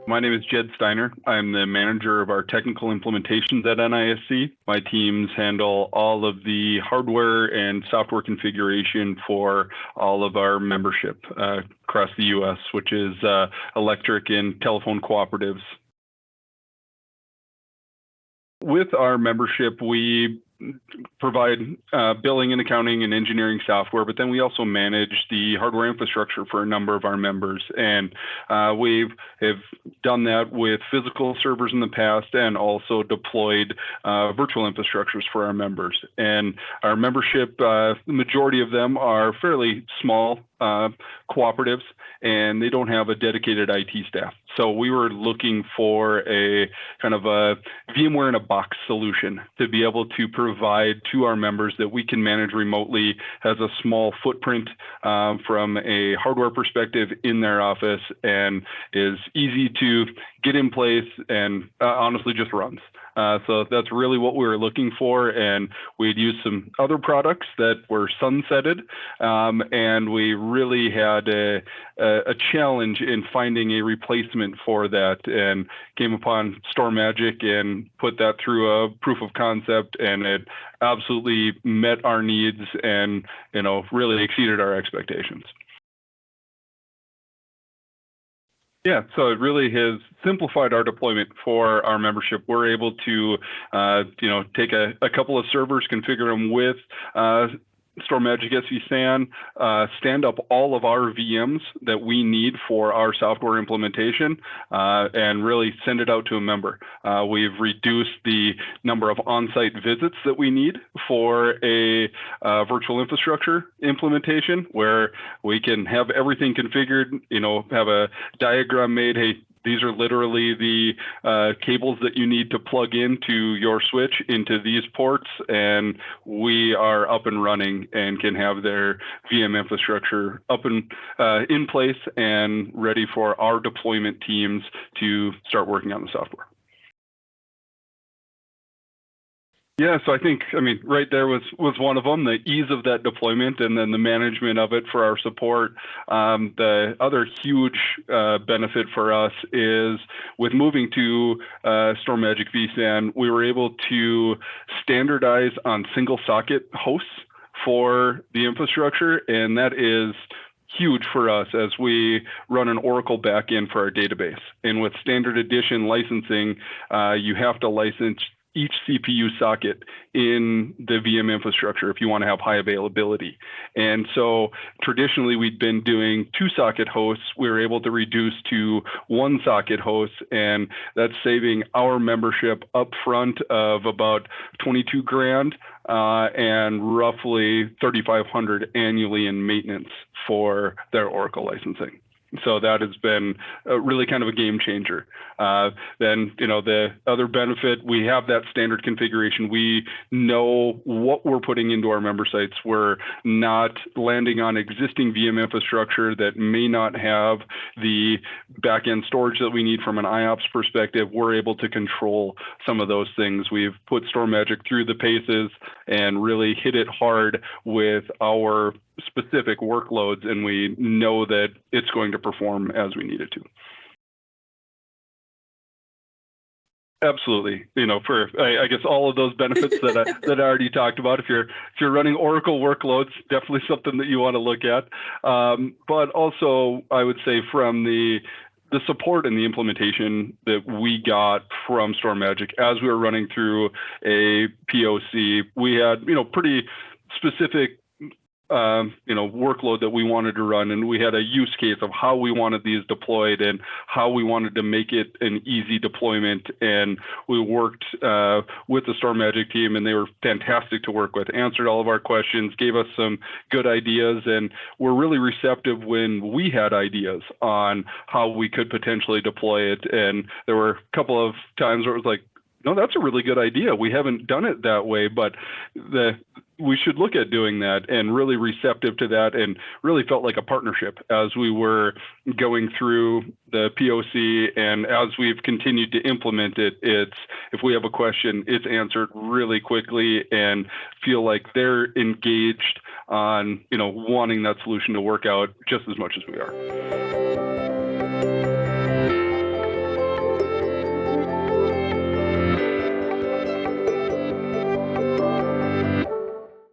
My name is Jed Steiner. I'm the manager of our technical implementations at NISC. My teams handle all of the hardware and software configuration for all of our membership across the U.S., which is electric and telephone cooperatives. With our membership, we provide billing and accounting and engineering software, but then we also manage the hardware infrastructure for a number of our members. And we have done that with physical servers in the past and also deployed virtual infrastructures for our members. And our membership, the majority of them are fairly small cooperatives, and they don't have a dedicated IT staff. So we were looking for a kind of a VMware in a box solution to be able to provide to our members that we can manage remotely, has a small footprint from a hardware perspective in their office, and is easy to get in place and honestly just runs. So that's really what we were looking for, and we'd used some other products that were sunsetted, and we really had a challenge in finding a replacement for that, and came upon StorMagic and put that through a proof of concept, and it absolutely met our needs and really exceeded our expectations. Yeah, so it really has simplified our deployment for our membership. We're able to, take a couple of servers, configure them with StorMagic SvSAN, stand up all of our VMs that we need for our software implementation, and really send it out to a member. We've reduced the number of on-site visits that we need for a virtual infrastructure implementation, where we can have everything configured, have a diagram made. Hey, these are literally the cables that you need to plug into your switch into these ports, and we are up and running and can have their VM infrastructure up and in place and ready for our deployment teams to start working on the software. Yeah, so I think, right there was one of them, the ease of that deployment and then the management of it for our support. The other huge benefit for us is with moving to StorMagic vSAN, we were able to standardize on single socket hosts for the infrastructure, and that is huge for us as we run an Oracle backend for our database. And with standard edition licensing, you have to license each CPU socket in the VM infrastructure if you want to have high availability. And so traditionally we'd been doing 2-socket hosts. We were able to reduce to 1-socket hosts, and that's saving our membership upfront of about 22 grand and roughly 3,500 annually in maintenance for their Oracle licensing. So that has been really kind of a game changer. Then, the other benefit, we have that standard configuration. We know what we're putting into our member sites. We're not landing on existing VM infrastructure that may not have the backend storage that we need from an IOPS perspective. We're able to control some of those things. We've put StorMagic through the paces and really hit it hard with our specific workloads, and we know that it's going to perform as we need it to. Absolutely. For I guess all of those benefits that I already talked about. If you're running Oracle workloads, definitely something that you want to look at. But also, I would say from the support and the implementation that we got from StorMagic as we were running through a POC, we had pretty specific workload that we wanted to run, and we had a use case of how we wanted these deployed and how we wanted to make it an easy deployment. And we worked with the StorMagic team, and they were fantastic to work with, answered all of our questions, gave us some good ideas, and were really receptive when we had ideas on how we could potentially deploy it. And there were a couple of times where it was like, no, that's a really good idea. We haven't done it that way, but we should look at doing that, and really receptive to that, and really felt like a partnership as we were going through the POC. And as we've continued to implement it, if we have a question, it's answered really quickly, and feel like they're engaged on, wanting that solution to work out just as much as we are.